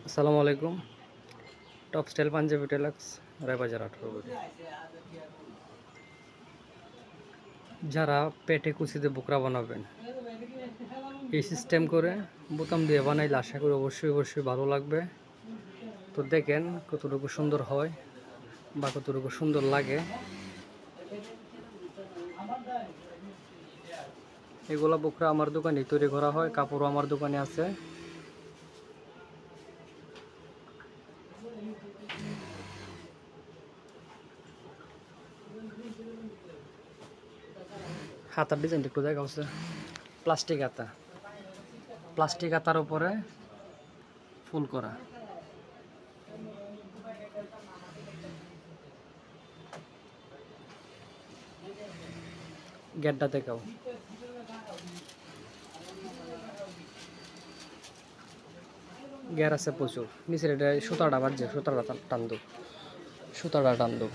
আসসালামু আলাইকুম। Top style panjabi টেলাক্স Raybazar 18 কোটি। যারা পেটে কুচিতে বোকরা বানাবেন, এই সিস্টেম করে বোতাম দিয়ে বানাইলে আশা করি অবশ্যই ভালো লাগবে। তো দেখেন কতটুকু সুন্দর হয় বা কতটুকু সুন্দর লাগে। এগুলা বোকরা আমার দোকানে তৈরি করা হয়, কাপড়ও আমার দোকানে আছে। হাতার ডিজাইনটা একটু দেখা হচ্ছে প্লাস্টিক হাতার উপরে ফুল করা। গেটটা দেখাও। গ্যার আছে প্রচুর। নিচের এটা সুতাটা বাজছে, সুতাটা টান দো।